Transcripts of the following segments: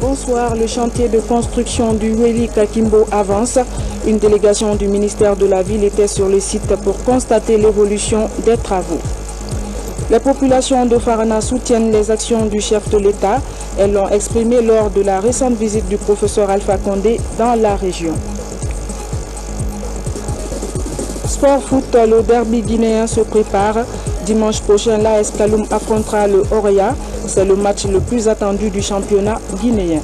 Bonsoir, le chantier de construction du Weli Kakimbo avance. Une délégation du ministère de la Ville était sur le site pour constater l'évolution des travaux. Les populations de Farana soutiennent les actions du chef de l'État. Elles l'ont exprimé lors de la récente visite du professeur Alpha Condé dans la région. Sport foot, le derby guinéen se prépare. Dimanche prochain, l'AS Kaloum affrontera le Orea. C'est le match le plus attendu du championnat guinéen.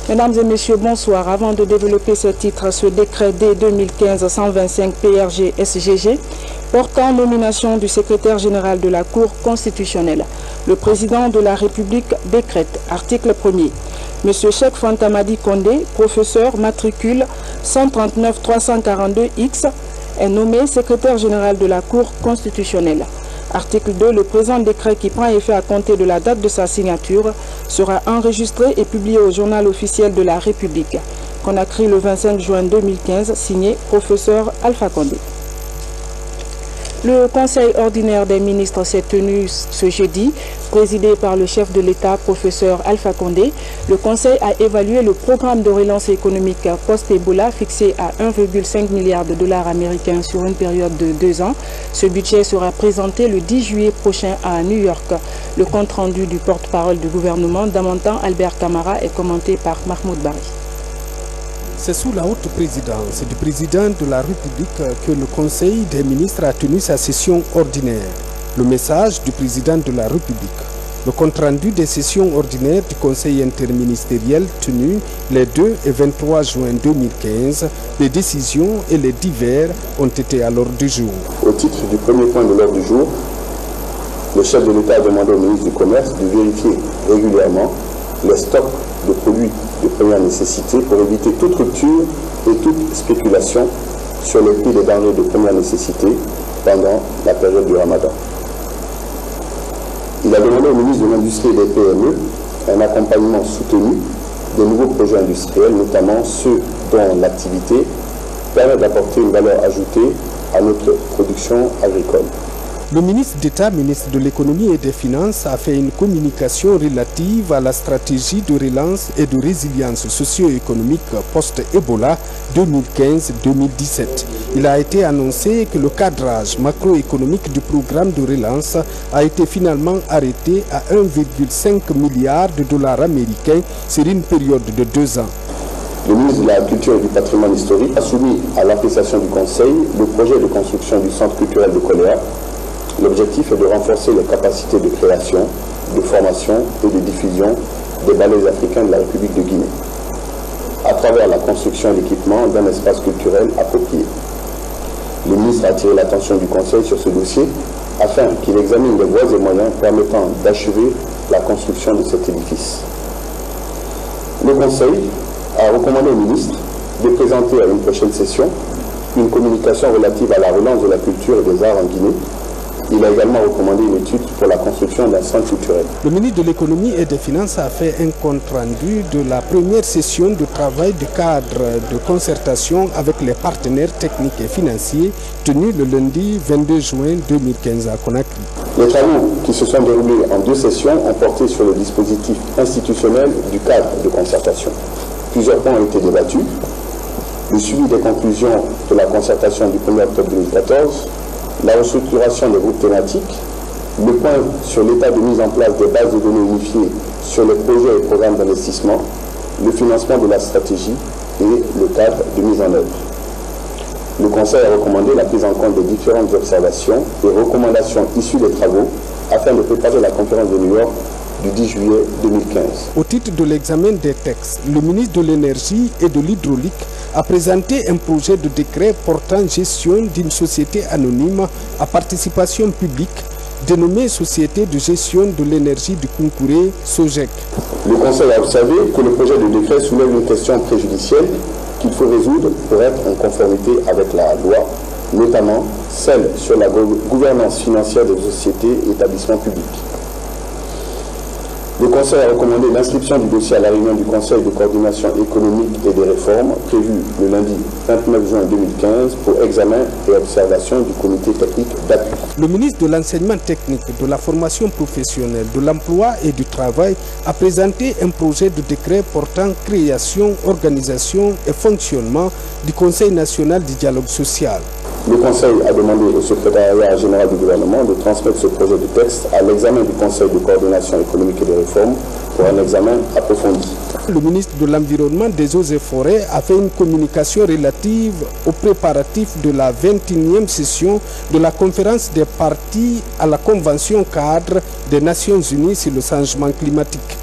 Mesdames et messieurs, bonsoir. Avant de développer ce titre, ce décret D 2015-125 PRG-SGG portant nomination du secrétaire général de la Cour constitutionnelle. Le président de la République décrète, article 1er. Monsieur Cheikh Fantamadi Condé, professeur matricule 139 342 X, est nommé secrétaire général de la Cour constitutionnelle. Article 2. Le présent décret qui prend effet à compter de la date de sa signature sera enregistré et publié au journal officiel de la République. Conakry le 25 juin 2015, signé professeur Alpha Condé. Le Conseil ordinaire des ministres s'est tenu ce jeudi, présidé par le chef de l'État, professeur Alpha Condé. Le Conseil a évalué le programme de relance économique post-Ebola fixé à 1,5 milliard de dollars américains sur une période de 2 ans. Ce budget sera présenté le 10 juillet prochain à New York. Le compte-rendu du porte-parole du gouvernement, Damantan Albert Camara, est commenté par Mahmoud Bari. C'est sous la haute présidence du président de la République que le Conseil des ministres a tenu sa session ordinaire. Le message du président de la République. Le compte-rendu des sessions ordinaires du Conseil interministériel tenu les 2 et 23 juin 2015, les décisions et les divers ont été à l'ordre du jour. Au titre du premier point de l'ordre du jour, le chef de l'État a demandé au ministre du Commerce de vérifier régulièrement les stocks de produits de première nécessité pour éviter toute rupture et toute spéculation sur les prix des denrées de première nécessité pendant la période du Ramadan. Il a demandé au ministre de l'Industrie et des PME un accompagnement soutenu des nouveaux projets industriels, notamment ceux dont l'activité permet d'apporter une valeur ajoutée à notre production agricole. Le ministre d'État, ministre de l'Économie et des Finances, a fait une communication relative à la stratégie de relance et de résilience socio-économique post-Ebola 2015-2017. Il a été annoncé que le cadrage macroéconomique du programme de relance a été finalement arrêté à 1,5 milliard de dollars américains sur une période de 2 ans. Le ministre de la Culture et du Patrimoine historique a soumis à l'appréciation du Conseil le projet de construction du centre culturel de Koléa. L'objectif est de renforcer les capacités de création, de formation et de diffusion des ballets africains de la République de Guinée, à travers la construction et l'équipement d'un espace culturel approprié. Le ministre a attiré l'attention du Conseil sur ce dossier afin qu'il examine les voies et moyens permettant d'achever la construction de cet édifice. Le Conseil a recommandé au ministre de présenter à une prochaine session une communication relative à la relance de la culture et des arts en Guinée. Il a également recommandé une étude pour la construction d'un centre culturel. Le ministre de l'Économie et des Finances a fait un compte-rendu de la première session de travail du cadre de concertation avec les partenaires techniques et financiers tenue le lundi 22 juin 2015 à Conakry. Les travaux qui se sont déroulés en 2 sessions ont porté sur le dispositif institutionnel du cadre de concertation. Plusieurs points ont été débattus. Le suivi des conclusions de la concertation du 1er octobre 2014, la restructuration des groupes thématiques, le point sur l'état de mise en place des bases de données unifiées sur les projets et programmes d'investissement, le financement de la stratégie et le cadre de mise en œuvre. Le Conseil a recommandé la prise en compte des différentes observations et recommandations issues des travaux afin de préparer la conférence de New York du 10 juillet 2015. Au titre de l'examen des textes, le ministre de l'Énergie et de l'Hydraulique a présenté un projet de décret portant gestion d'une société anonyme à participation publique dénommée Société de gestion de l'énergie du Kunkuré, SOGEC. Le Conseil a observé que le projet de décret soulève une question préjudicielle qu'il faut résoudre pour être en conformité avec la loi, notamment celle sur la gouvernance financière des sociétés et établissements publics. Le Conseil a recommandé l'inscription du dossier à la réunion du Conseil de coordination économique et des réformes prévue le lundi 29 juin 2015 pour examen et observation du comité technique d'appui. Le ministre de l'Enseignement technique, de la formation professionnelle, de l'emploi et du travail a présenté un projet de décret portant création, organisation et fonctionnement du Conseil national du dialogue social. Le Conseil a demandé au secrétariat général du gouvernement de transmettre ce projet de texte à l'examen du Conseil de coordination économique et des réformes pour un examen approfondi. Le ministre de l'Environnement, des Eaux et Forêts a fait une communication relative aux préparatifs de la 21e session de la conférence des parties à la Convention cadre des Nations Unies sur le changement climatique.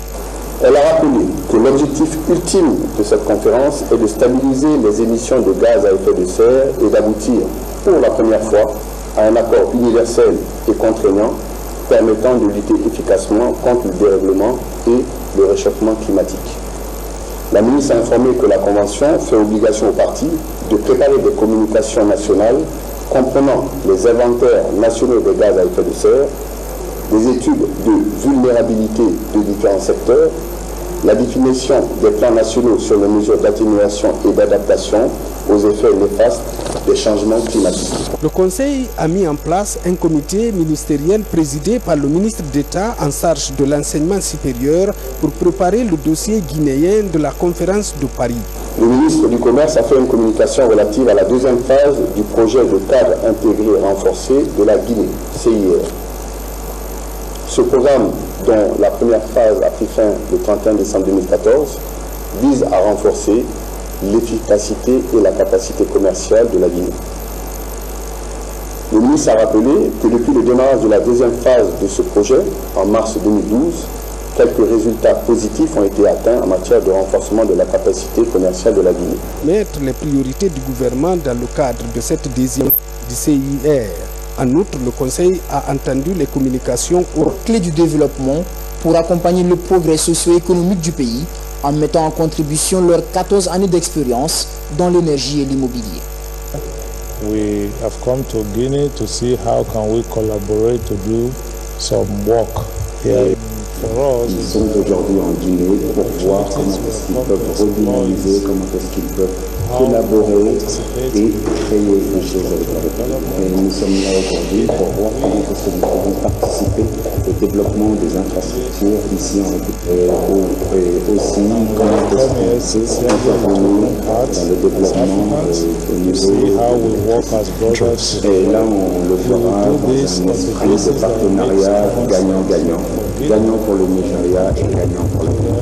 Elle a rappelé que l'objectif ultime de cette conférence est de stabiliser les émissions de gaz à effet de serre et d'aboutir pour la première fois à un accord universel et contraignant permettant de lutter efficacement contre le dérèglement et le réchauffement climatique. La ministre a informé que la Convention fait obligation aux parties de préparer des communications nationales comprenant les inventaires nationaux des gaz à effet de serre, des études de vulnérabilité de différents secteurs, la définition des plans nationaux sur les mesures d'atténuation et d'adaptation aux effets néfastes des changements climatiques. Le Conseil a mis en place un comité ministériel présidé par le ministre d'État en charge de l'enseignement supérieur pour préparer le dossier guinéen de la conférence de Paris. Le ministre du Commerce a fait une communication relative à la deuxième phase du projet de cadre intégré et renforcé de la Guinée, CIR. Ce programme, dont la première phase a pris fin le 31 décembre 2014, vise à renforcer l'efficacité et la capacité commerciale de la Guinée. Le ministre a rappelé que depuis le démarrage de la deuxième phase de ce projet, en mars 2012, quelques résultats positifs ont été atteints en matière de renforcement de la capacité commerciale de la Guinée. Mettre les priorités du gouvernement dans le cadre de cette deuxième du CIR. En outre, le Conseil a entendu les communications aux clés du développement pour accompagner le progrès socio-économique du pays en mettant en contribution leurs 14 années d'expérience dans l'énergie et l'immobilier. We have come to Guinea to see how can we collaborate to do some work here. Ils sont aujourd'hui en Guinée pour voir comment est-ce qu'ils peuvent redynamiser, comment est-ce qu'ils peuvent collaborer et créer des choses avec la République. Et nous sommes là aujourd'hui pour voir comment est-ce que nous pouvons participer au développement des infrastructures ici en République. Et aussi comment est-ce qu'on peut intervenir dans le développement au niveau et là on le fera dans un esprit de partenariat gagnant-gagnant. Gagnant pour le Nigeria et gagnant pour la Guinée.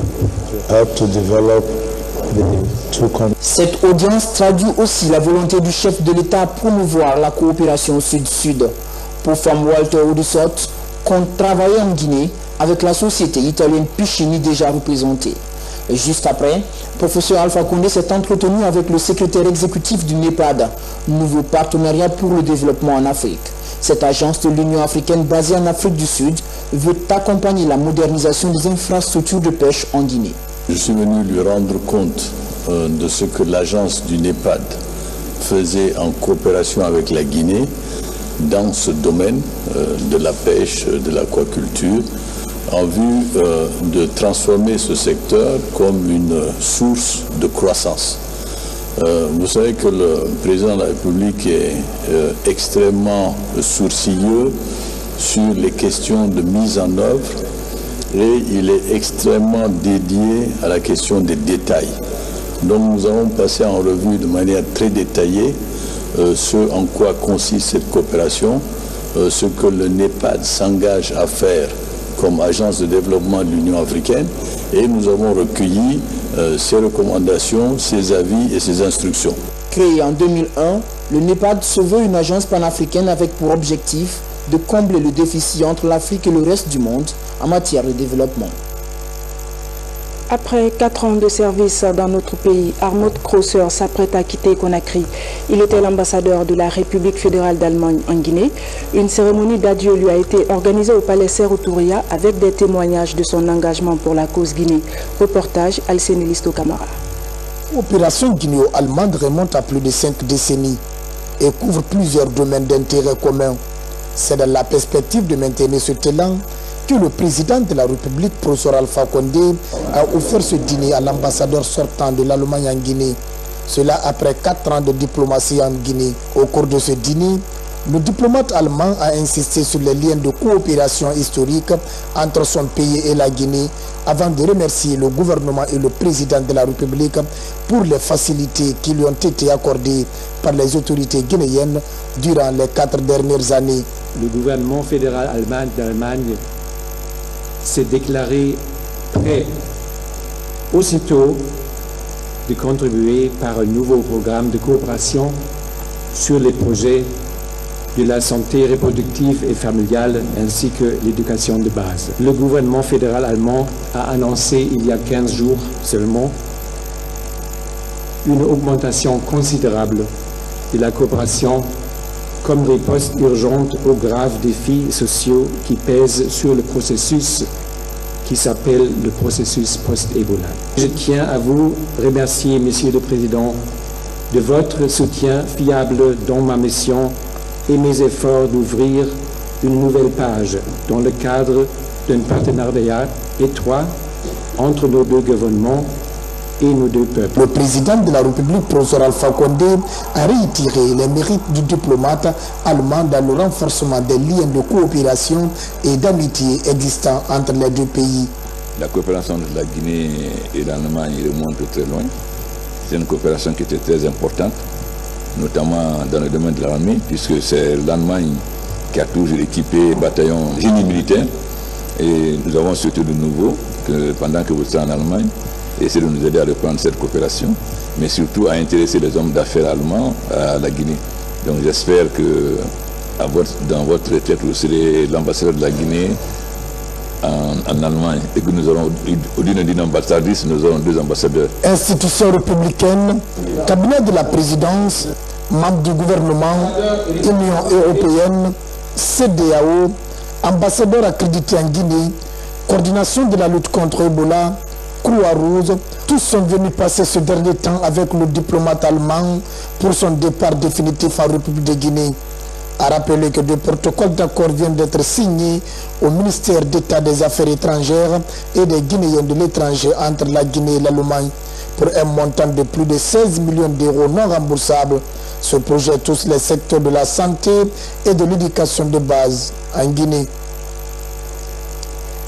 Cette audience traduit aussi la volonté du chef de l'État à promouvoir la coopération sud-sud. Pour Femme Walter Odissot, compte travailler en Guinée avec la société italienne Piccini déjà représentée. Juste après, professeur Alpha Condé s'est entretenu avec le secrétaire exécutif du NEPAD, nouveau partenariat pour le développement en Afrique. Cette agence de l'Union africaine basée en Afrique du Sud veut accompagner la modernisation des infrastructures de pêche en Guinée. Je suis venu lui rendre compte de ce que l'agence du NEPAD faisait en coopération avec la Guinée dans ce domaine de la pêche, de l'aquaculture, en vue de transformer ce secteur comme une source de croissance. Vous savez que le président de la République est extrêmement sourcilleux sur les questions de mise en œuvre et il est extrêmement dédié à la question des détails. Donc nous avons passé en revue de manière très détaillée ce en quoi consiste cette coopération, ce que le NEPAD s'engage à faire comme agence de développement de l'Union africaine et nous avons recueilli ses recommandations, ses avis et ses instructions. Créé en 2001, le NEPAD se veut une agence panafricaine avec pour objectif de combler le déficit entre l'Afrique et le reste du monde en matière de développement. Après 4 ans de service dans notre pays, Armand Kröser s'apprête à quitter Conakry. Il était l'ambassadeur de la République fédérale d'Allemagne en Guinée. Une cérémonie d'adieu lui a été organisée au palais Sékou Touré avec des témoignages de son engagement pour la cause Guinée. Reportage Alcénie Listo Camara. L'opération guinéo-allemande remonte à plus de 5 décennies et couvre plusieurs domaines d'intérêt commun. C'est dans la perspective de maintenir ce élan que le président de la République, professeur Alpha Condé, a offert ce dîner à l'ambassadeur sortant de l'Allemagne en Guinée. Cela après 4 ans de diplomatie en Guinée. Au cours de ce dîner, le diplomate allemand a insisté sur les liens de coopération historique entre son pays et la Guinée avant de remercier le gouvernement et le président de la République pour les facilités qui lui ont été accordées par les autorités guinéennes durant les 4 dernières années. Le gouvernement fédéral allemand d'Allemagne s'est déclaré prêt aussitôt de contribuer par un nouveau programme de coopération sur les projets de la santé reproductive et familiale ainsi que l'éducation de base. Le gouvernement fédéral allemand a annoncé il y a 15 jours seulement une augmentation considérable de la coopération comme réponse urgente aux graves défis sociaux qui pèsent sur le processus qui s'appelle le processus post-Ebola. Je tiens à vous remercier, Monsieur le Président, de votre soutien fiable dans ma mission et mes efforts d'ouvrir une nouvelle page dans le cadre d'un partenariat étroit entre nos deux gouvernements et nos deux peuples. Le président de la République, professeur Alpha Condé, a réitéré les mérites du diplomate allemand dans le renforcement des liens de coopération et d'amitié existants entre les deux pays. La coopération de la Guinée et l'Allemagne remonte très loin. C'est une coopération qui était très importante, notamment dans le domaine de l'armée, puisque c'est l'Allemagne qui a toujours équipé bataillon génie militaire. Et nous avons souhaité de nouveau que pendant que vous êtes en Allemagne, essayer de nous aider à reprendre cette coopération, mais surtout à intéresser les hommes d'affaires allemands à la Guinée. Donc j'espère que dans votre retraite, vous serez l'ambassadeur de la Guinée en Allemagne et que nous aurons, au lieu d'une ambassadrice, nous aurons 2 ambassadeurs. Institution républicaine, cabinet de la présidence, membre du gouvernement, Union européenne, CEDEAO, ambassadeur accrédité en Guinée, coordination de la lutte contre Ebola, Croix-Rouge, tous sont venus passer ce dernier temps avec le diplomate allemand pour son départ définitif en République de Guinée. A rappelé que des protocoles d'accord viennent d'être signés au ministère d'État des Affaires étrangères et des Guinéens de l'étranger entre la Guinée et l'Allemagne pour un montant de plus de 16 millions d'euros non remboursables. Ce projet touche les secteurs de la santé et de l'éducation de base en Guinée.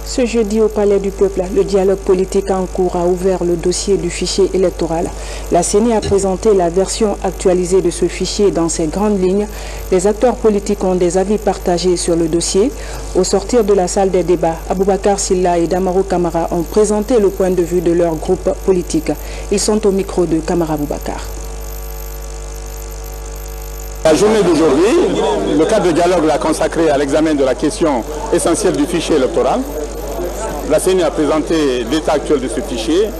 Ce jeudi au Palais du Peuple, le dialogue politique en cours a ouvert le dossier du fichier électoral. La CENI a présenté la version actualisée de ce fichier dans ses grandes lignes. Les acteurs politiques ont des avis partagés sur le dossier. Au sortir de la salle des débats, Aboubakar Silla et Damaro Camara ont présenté le point de vue de leur groupe politique. Ils sont au micro de Camara Aboubakar. La journée d'aujourd'hui, le cadre de dialogue l'a consacré à l'examen de la question essentielle du fichier électoral. La CENI a présenté l'état actuel de ce fichier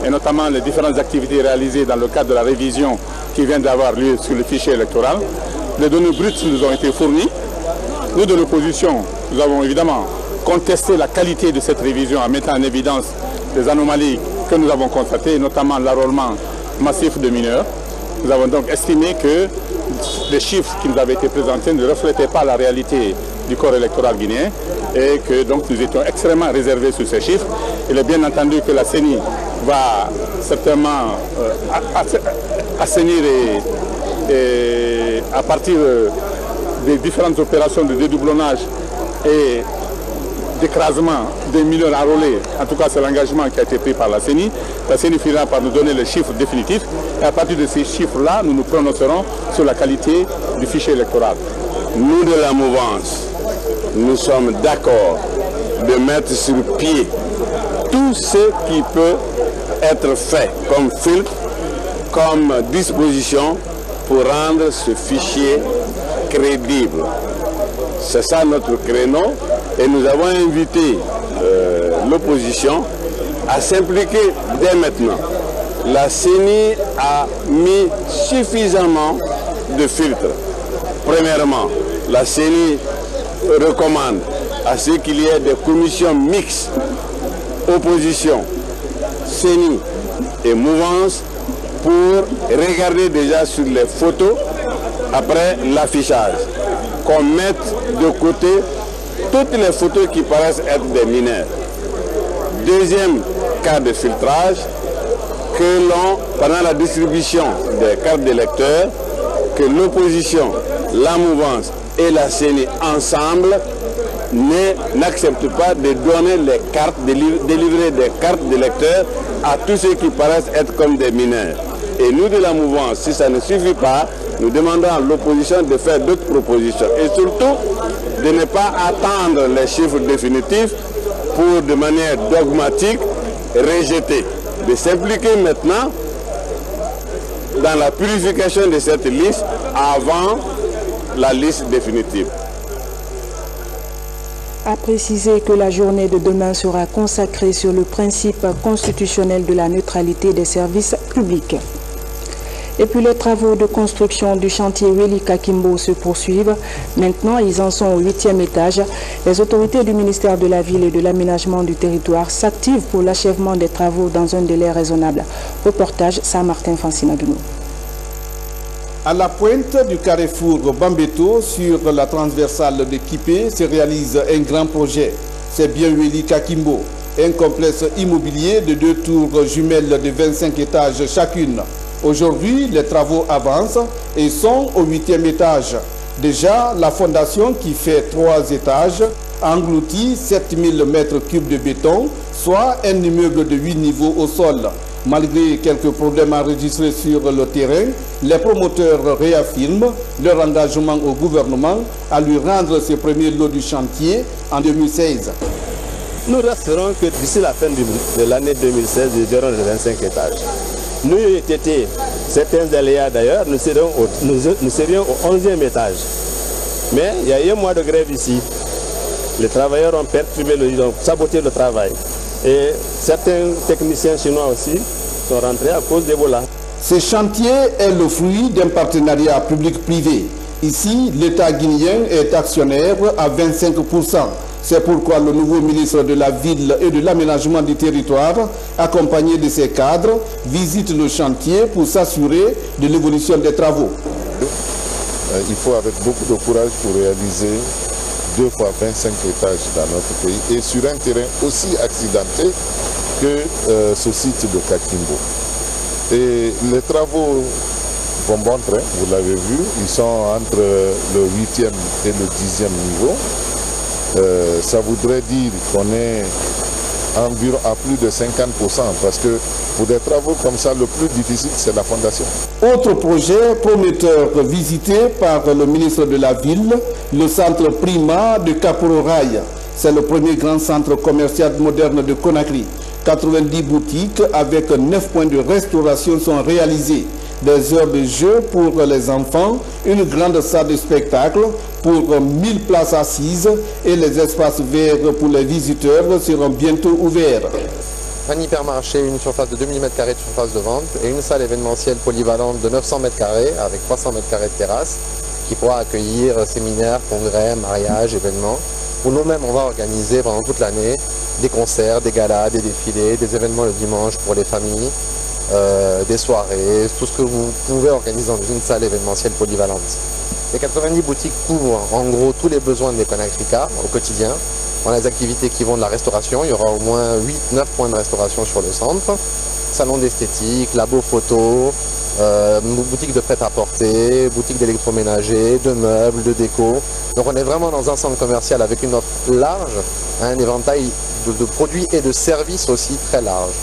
et notamment les différentes activités réalisées dans le cadre de la révision qui vient d'avoir lieu sur le fichier électoral. Les données brutes nous ont été fournies. Nous, de l'opposition, nous avons évidemment contesté la qualité de cette révision en mettant en évidence les anomalies que nous avons constatées, notamment l'enrôlement massif de mineurs. Nous avons donc estimé que les chiffres qui nous avaient été présentés ne reflétaient pas la réalité du corps électoral guinéen et que donc nous étions extrêmement réservés sur ces chiffres. Il est bien entendu que la CENI va certainement assainir et à partir des différentes opérations de dédoublonnage et d'écrasement des millions enrôlés, en tout cas c'est l'engagement qui a été pris par la CENI. La CENI finira par nous donner les chiffres définitifs et à partir de ces chiffres-là, nous nous prononcerons sur la qualité du fichier électoral. Nous de la mouvance, nous sommes d'accord de mettre sur pied tout ce qui peut être fait comme filtre, comme disposition pour rendre ce fichier crédible. C'est ça notre créneau et nous avons invité l'opposition à s'impliquer dès maintenant. La CENI a mis suffisamment de filtres. Premièrement, la CENI recommande à ce qu'il y ait des commissions mixtes, opposition, CENI et mouvance, pour regarder déjà sur les photos après l'affichage, qu'on mette de côté toutes les photos qui paraissent être des mineurs. Deuxième cas de filtrage, que l'on, pendant la distribution des cartes d'électeurs, que l'opposition, la mouvance et la CENI ensemble n'acceptent pas de donner les cartes, de délivrer des cartes d'électeurs à tous ceux qui paraissent être comme des mineurs. Et nous de la mouvance, si ça ne suffit pas, nous demandons à l'opposition de faire d'autres propositions et surtout de ne pas attendre les chiffres définitifs pour de manière dogmatique rejeter, de s'impliquer maintenant dans la purification de cette liste avant la liste définitive. A précisé que la journée de demain sera consacrée sur le principe constitutionnel de la neutralité des services publics. Et puis les travaux de construction du chantier Wely Kakimbo se poursuivent. Maintenant, ils en sont au 8e étage. Les autorités du ministère de la Ville et de l'Aménagement du Territoire s'activent pour l'achèvement des travaux dans un délai raisonnable. Reportage Saint-Martin Fancinadounou. À la pointe du carrefour Bambeto, sur la transversale de Kipé, se réalise un grand projet. C'est bien Wely Kakimbo, un complexe immobilier de 2 tours jumelles de 25 étages chacune. Aujourd'hui, les travaux avancent et sont au 8e étage. Déjà, la fondation qui fait 3 étages engloutit 7000 mètres cubes de béton, soit un immeuble de 8 niveaux au sol. Malgré quelques problèmes enregistrés sur le terrain, les promoteurs réaffirment leur engagement au gouvernement à lui rendre ses premiers lots du chantier en 2016. Nous resterons que d'ici la fin de l'année 2016, nous verrons les 25 étages. Nous, TT, certains aléas d'ailleurs, nous serions au 11e étage. Mais il y a eu un mois de grève ici. Les travailleurs ont perturbé, ils ont saboté le travail. Et certains techniciens chinois aussi sont rentrés à cause d'Ebola. Ce chantier est le fruit d'un partenariat public-privé. Ici, l'État guinéen est actionnaire à 25%. C'est pourquoi le nouveau ministre de la Ville et de l'Aménagement du Territoire, accompagné de ses cadres, visite le chantier pour s'assurer de l'évolution des travaux. Il faut avec beaucoup de courage pour réaliser 2 fois 25 étages dans notre pays et sur un terrain aussi accidenté que ce site de Kakimbo. Et les travaux vont bon train, vous l'avez vu, ils sont entre le 8e et le 10e niveau. Ça voudrait dire qu'on est environ à plus de 50% parce que pour des travaux comme ça, le plus difficile, c'est la fondation. Autre projet prometteur visité par le ministre de la Ville, le centre Prima de Kapororaï. C'est le premier grand centre commercial moderne de Conakry. 90 boutiques avec 9 points de restauration sont réalisées. Des heures de jeu pour les enfants, une grande salle de spectacle pour 1000 places assises et les espaces verts pour les visiteurs seront bientôt ouverts. Un hypermarché, une surface de 2000 m² de surface de vente et une salle événementielle polyvalente de 900 m² avec 300 m² de terrasse qui pourra accueillir séminaires, congrès, mariages, événements. Où nous-mêmes on va organiser pendant toute l'année des concerts, des galas, des défilés, des événements le dimanche pour les familles. Des soirées, tout ce que vous pouvez organiser dans une salle événementielle polyvalente. Les 90 boutiques couvrent en gros tous les besoins des Conakryka au quotidien. Dans les activités qui vont de la restauration, il y aura au moins 8-9 points de restauration sur le centre. Salon d'esthétique, labo photo, boutique de prêt-à-porter, boutique d'électroménager, de meubles, de déco. Donc on est vraiment dans un centre commercial avec une offre large, un éventail de produits et de services aussi très large.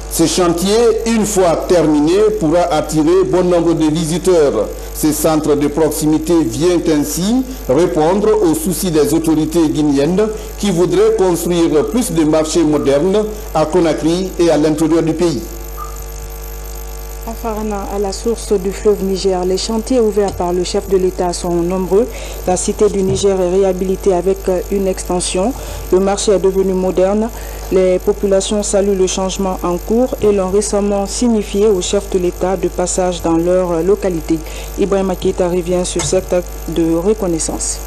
Ce chantier, une fois terminé, pourra attirer bon nombre de visiteurs. Ce centre de proximité vient ainsi répondre aux soucis des autorités guinéennes qui voudraient construire plus de marchés modernes à Conakry et à l'intérieur du pays. À Farana, à la source du fleuve Niger, les chantiers ouverts par le chef de l'État sont nombreux. La cité du Niger est réhabilitée avec une extension. Le marché est devenu moderne. Les populations saluent le changement en cours et l'ont récemment signifié au chef de l'État de passage dans leur localité. Ibrahim Akita revient sur cet acte de reconnaissance.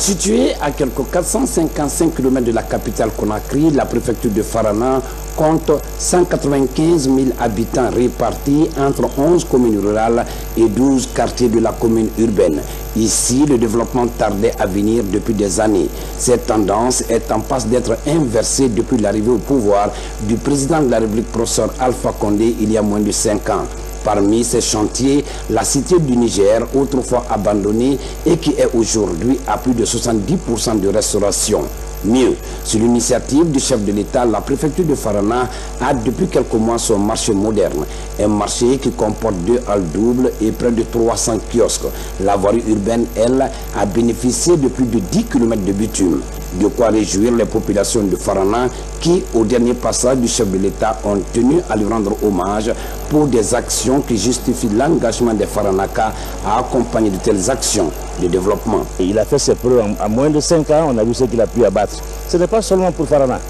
Située à quelques 455 km de la capitale Conakry, la préfecture de Farana compte 195 000 habitants répartis entre 11 communes rurales et 12 quartiers de la commune urbaine. Ici, le développement tardait à venir depuis des années. Cette tendance est en passe d'être inversée depuis l'arrivée au pouvoir du président de la République, professeur Alpha Condé, il y a moins de 5 ans. Parmi ces chantiers, la cité du Niger, autrefois abandonnée et qui est aujourd'hui à plus de 70% de restauration. Mieux, sur l'initiative du chef de l'État, la préfecture de Farana a depuis quelques mois son marché moderne. Un marché qui comporte 2 halles doubles et près de 300 kiosques. La voirie urbaine, elle, a bénéficié de plus de 10 km de bitume. De quoi réjouir les populations de Farana qui, au dernier passage du chef de l'État, ont tenu à lui rendre hommage pour des actions qui justifient l'engagement des Faranaka à accompagner de telles actions de développement. Il a fait ses preuves en moins de 5 ans, on a vu ce qu'il a pu abattre. Ce n'est pas seulement pour Farana,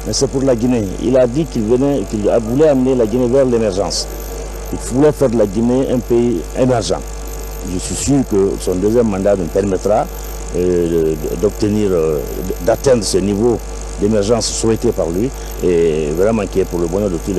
mais c'est pour la Guinée. Il a dit qu'il voulait amener la Guinée vers l'émergence. Il voulait faire de la Guinée un pays émergent. Je suis sûr que son deuxième mandat nous permettra d'atteindre ce niveau d'émergence souhaité par lui et vraiment qui est pour le bonheur de tous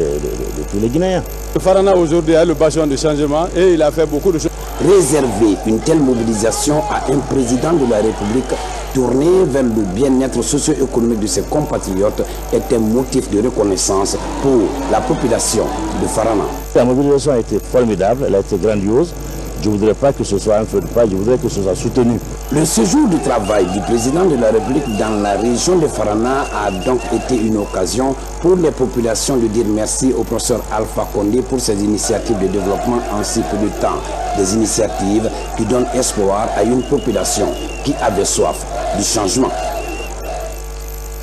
les Guinéens. Le Farana aujourd'hui a le bastion de changement et il a fait beaucoup de choses. Réserver une telle mobilisation à un président de la République tourné vers le bien-être socio-économique de ses compatriotes est un motif de reconnaissance pour la population de Farana. La mobilisation a été formidable, elle a été grandiose. Je ne voudrais pas que ce soit un feu de paille, je voudrais que ce soit soutenu. Le séjour du travail du président de la République dans la région de Farana a donc été une occasion pour les populations de dire merci au professeur Alpha Condé pour ses initiatives de développement en si peu de temps. Des initiatives qui donnent espoir à une population qui avait soif du changement.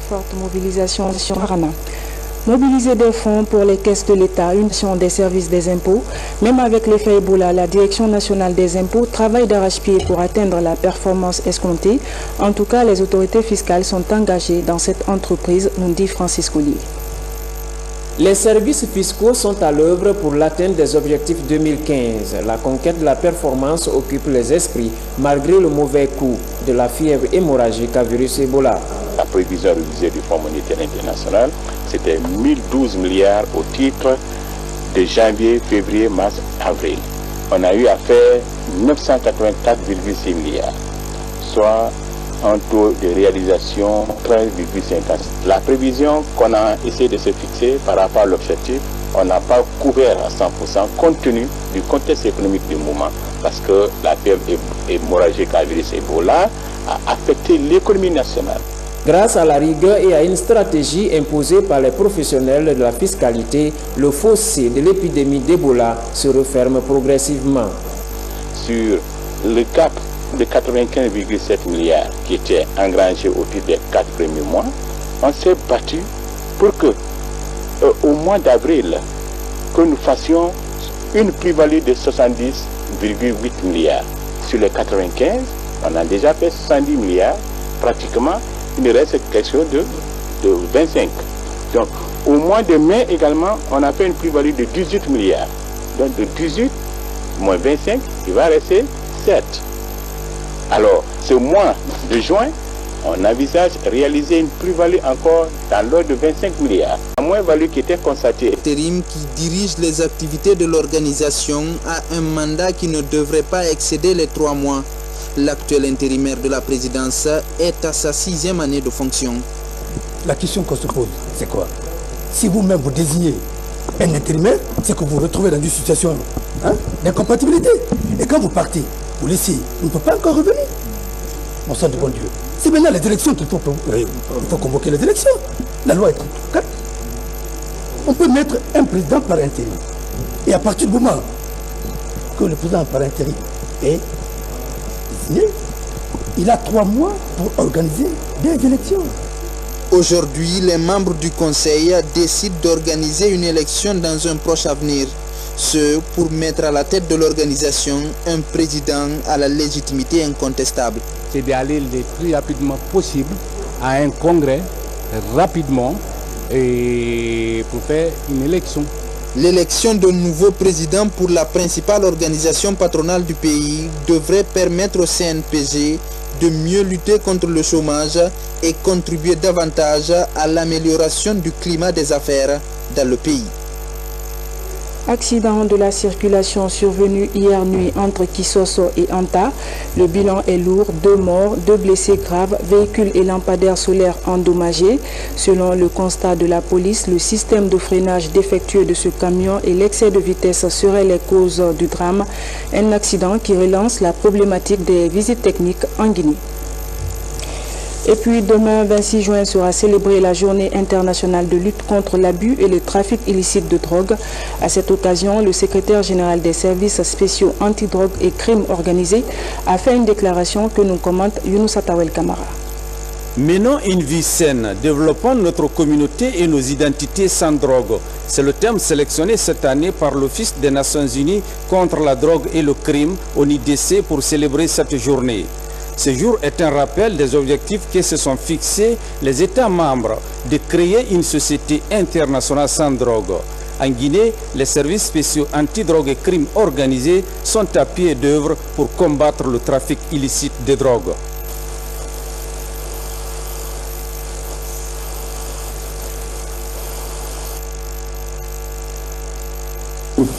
Forte mobilisation de Farana. Mobiliser des fonds pour les caisses de l'État, une action des services des impôts. Même avec l'effet Ebola, la Direction nationale des impôts travaille d'arrache-pied pour atteindre la performance escomptée. En tout cas, les autorités fiscales sont engagées dans cette entreprise, nous dit Francis Collier. Les services fiscaux sont à l'œuvre pour l'atteinte des objectifs 2015. La conquête de la performance occupe les esprits malgré le mauvais coup de la fièvre hémorragique à virus Ebola. La prévision révisée du Fonds monétaire international, c'était 1012 milliards au titre de janvier, février, mars, avril. On a eu à faire 984,6 milliards, soit un taux de réalisation 13,50. La prévision qu'on a essayé de se fixer par rapport à l'objectif, on n'a pas couvert à 100% compte tenu du contexte économique du moment, parce que la fièvre hémorragique à virus Ebola a affecté l'économie nationale. Grâce à la rigueur et à une stratégie imposée par les professionnels de la fiscalité, le fossé de l'épidémie d'Ebola se referme progressivement. Sur le cap de 95,7 milliards qui était engrangé au titre des 4 premiers mois, on s'est battu pour que, au mois d'avril, que nous fassions une plus-value de 70,8 milliards. Sur les 95, on a déjà fait 70 milliards, pratiquement. Il reste quelque chose de 25. Donc, au mois de mai également, on a fait une plus-value de 18 milliards. Donc, de 18 moins 25, il va rester 7. Alors, ce mois de juin, on envisage réaliser une plus-value encore dans l'ordre de 25 milliards. La moins-value qui était constatée. L'intérim qui dirige les activités de l'organisation a un mandat qui ne devrait pas excéder les 3 mois. L'actuel intérimaire de la présidence est à sa 6e année de fonction. La question qu'on se pose, c'est quoi? Si vous-même vous désignez un intérimaire, c'est que vous vous retrouvez dans une situation d'incompatibilité. Et quand vous partez, vous laissez, on ne peut pas encore revenir. Mon sang de bon Dieu. C'est maintenant les élections qu'il faut convoquer les élections. La loi est 34. On peut mettre un président par intérim. Et à partir du moment que le président par intérim est il a 3 mois pour organiser des élections. Aujourd'hui, les membres du Conseil décident d'organiser une élection dans un proche avenir. Ce pour mettre à la tête de l'organisation un président à la légitimité incontestable. C'est d'aller le plus rapidement possible à un congrès, rapidement, et pour faire une élection. L'élection d'un nouveau président pour la principale organisation patronale du pays devrait permettre au CNPG de mieux lutter contre le chômage et contribuer davantage à l'amélioration du climat des affaires dans le pays. Accident de la circulation survenu hier nuit entre Kisosso et Anta. Le bilan est lourd, 2 morts, 2 blessés graves, véhicules et lampadaires solaires endommagés. Selon le constat de la police, le système de freinage défectueux de ce camion et l'excès de vitesse seraient les causes du drame. Un accident qui relance la problématique des visites techniques en Guinée. Et puis demain, 26 juin, sera célébrée la journée internationale de lutte contre l'abus et le trafic illicite de drogue. À cette occasion, le secrétaire général des services spéciaux antidrogue et crimes organisés a fait une déclaration que nous commente Younoussa Tawel Kamara. Menons une vie saine, développons notre communauté et nos identités sans drogue. C'est le thème sélectionné cette année par l'Office des Nations Unies contre la drogue et le crime, ONIDC, pour célébrer cette journée. Ce jour est un rappel des objectifs que se sont fixés les États membres de créer une société internationale sans drogue. En Guinée, les services spéciaux antidrogue et crimes organisés sont à pied d'œuvre pour combattre le trafic illicite de drogue.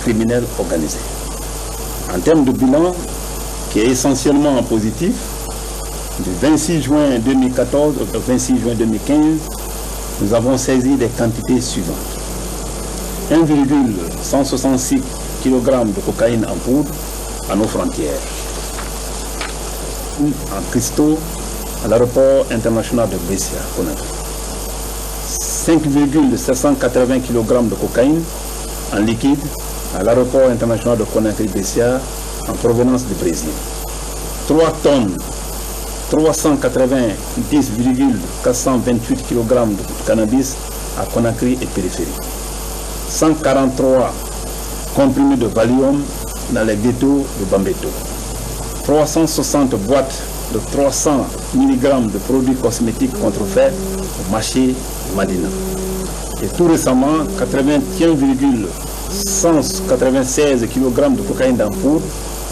Criminels organisés. En termes de bilan, qui est essentiellement positif, du 26 juin 2014 au 26 juin 2015, nous avons saisi des quantités suivantes. 1,166 kg de cocaïne en poudre à nos frontières. En cristaux à l'aéroport international de Bessia, Conakry. 5,780 kg de cocaïne en liquide à l'aéroport international de Conakry-Bessia en provenance du Brésil. 3 tonnes 390,428 kg de cannabis à Conakry et périphérie. 143 comprimés de Valium dans les ghettos de Bambeto. 360 boîtes de 300 mg de produits cosmétiques contrefaits au marché Madina. Et tout récemment, 81,196 kg de cocaïne en poudre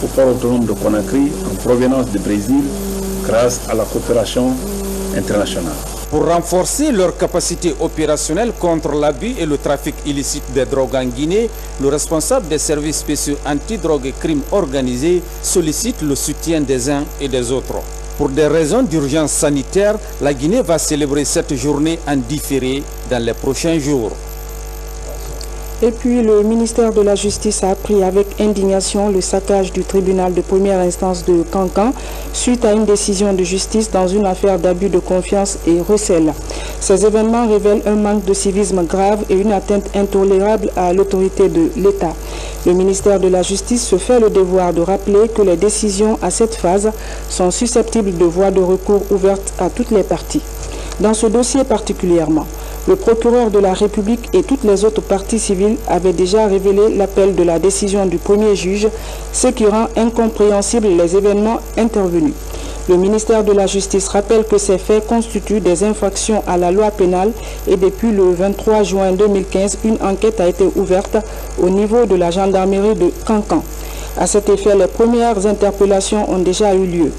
au port autonome de Conakry en provenance du Brésil grâce à la coopération internationale. Pour renforcer leur capacité opérationnelle contre l'abus et le trafic illicite des drogues en Guinée, le responsable des services spéciaux antidrogue et crimes organisés sollicite le soutien des uns et des autres. Pour des raisons d'urgence sanitaire, la Guinée va célébrer cette journée en différé dans les prochains jours. Et puis le ministère de la Justice a appris avec indignation le saccage du tribunal de première instance de Kankan suite à une décision de justice dans une affaire d'abus de confiance et recel. Ces événements révèlent un manque de civisme grave et une atteinte intolérable à l'autorité de l'État. Le ministère de la Justice se fait le devoir de rappeler que les décisions à cette phase sont susceptibles de voies de recours ouvertes à toutes les parties. Dans ce dossier particulièrement, le procureur de la République et toutes les autres parties civiles avaient déjà révélé l'appel de la décision du premier juge, ce qui rend incompréhensibles les événements intervenus. Le ministère de la Justice rappelle que ces faits constituent des infractions à la loi pénale et depuis le 23 juin 2015, une enquête a été ouverte au niveau de la gendarmerie de Kankan. À cet effet, les premières interpellations ont déjà eu lieu.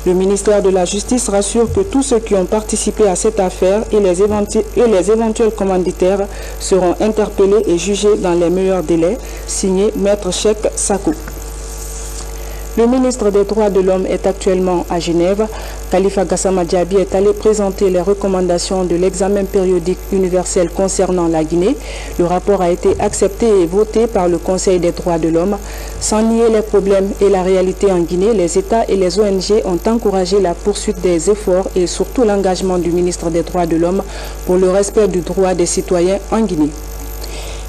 Le ministère de la Justice rassure que tous ceux qui ont participé à cette affaire et les éventuels commanditaires seront interpellés et jugés dans les meilleurs délais. Signé Maître Cheikh Sakou. Le ministre des Droits de l'Homme est actuellement à Genève. Khalifa Gassama Diaby est allé présenter les recommandations de l'examen périodique universel concernant la Guinée. Le rapport a été accepté et voté par le Conseil des droits de l'homme. Sans nier les problèmes et la réalité en Guinée, les États et les ONG ont encouragé la poursuite des efforts et surtout l'engagement du ministre des Droits de l'Homme pour le respect du droit des citoyens en Guinée.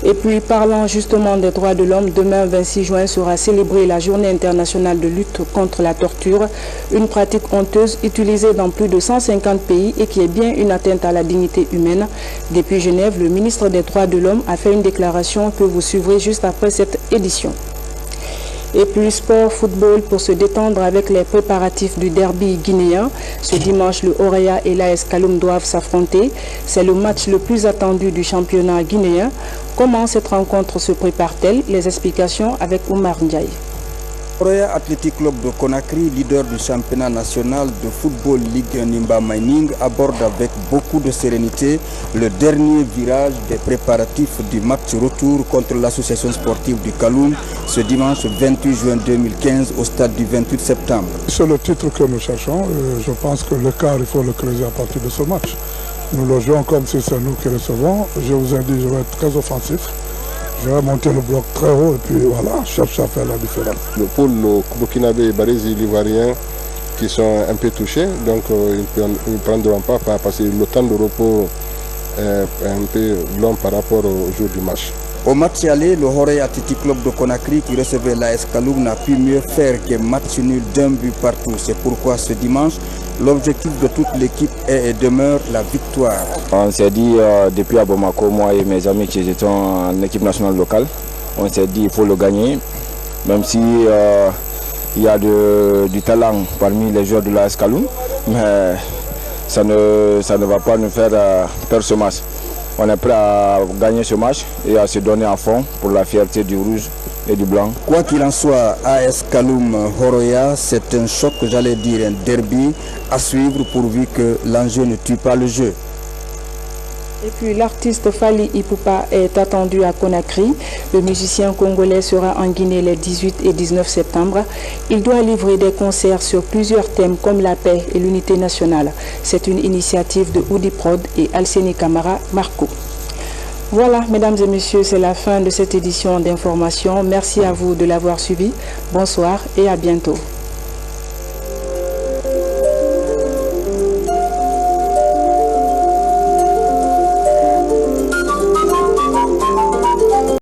Et puis, parlant justement des droits de l'homme, demain 26 juin sera célébrée la journée internationale de lutte contre la torture, une pratique honteuse utilisée dans plus de 150 pays et qui est bien une atteinte à la dignité humaine. Depuis Genève, le ministre des droits de l'homme a fait une déclaration que vous suivrez juste après cette édition. Et puis sport, football pour se détendre avec les préparatifs du derby guinéen. Ce dimanche, le Orea et l'AS Kaloum doivent s'affronter. C'est le match le plus attendu du championnat guinéen. Comment cette rencontre se prépare-t-elle? Les explications avec Oumar Ndiaye. Horoya Athletic Club de Conakry, leader du championnat national de football Ligue Nimba Mining, aborde avec beaucoup de sérénité le dernier virage des préparatifs du match retour contre l'association sportive du Kaloum ce dimanche 28 juin 2015 au stade du 28 septembre. C'est le titre que nous cherchons. Je pense que le quart, il faut le creuser à partir de ce match. Nous le jouons comme si c'est nous qui recevons. Je vous ai dit, je vais être très offensif. Je vais monter le bloc très haut et puis voilà, chercher à faire la différence. Pour le burkinabé et barési l'ivoirien qui sont un peu touchés, donc ils ne prendront pas parce que le temps de repos est un peu long par rapport au jour du match. Au match aller, le Horoya Athletic Club de Conakry qui recevait l'AS Kaloum n'a pu mieux faire que match nul d'un but partout. C'est pourquoi ce dimanche, l'objectif de toute l'équipe est et demeure la victoire. On s'est dit depuis à Bamako, moi et mes amis qui étaient en équipe nationale locale, on s'est dit qu'il faut le gagner, même si il y a du talent parmi les joueurs de l'AS Kaloum, mais ça ne va pas nous faire perdre ce match. On est prêt à gagner ce match et à se donner à fond pour la fierté du rouge et du blanc. Quoi qu'il en soit, AS Kaloum Horoya, c'est un choc, j'allais dire un derby à suivre pourvu que l'enjeu ne tue pas le jeu. Et puis l'artiste Fally Ipupa est attendu à Conakry. Le musicien congolais sera en Guinée les 18 et 19 septembre. Il doit livrer des concerts sur plusieurs thèmes comme la paix et l'unité nationale. C'est une initiative de Oudi Prod et Alseni Camara Marco. Voilà, mesdames et messieurs, c'est la fin de cette édition d'information. Merci à vous de l'avoir suivi. Bonsoir et à bientôt.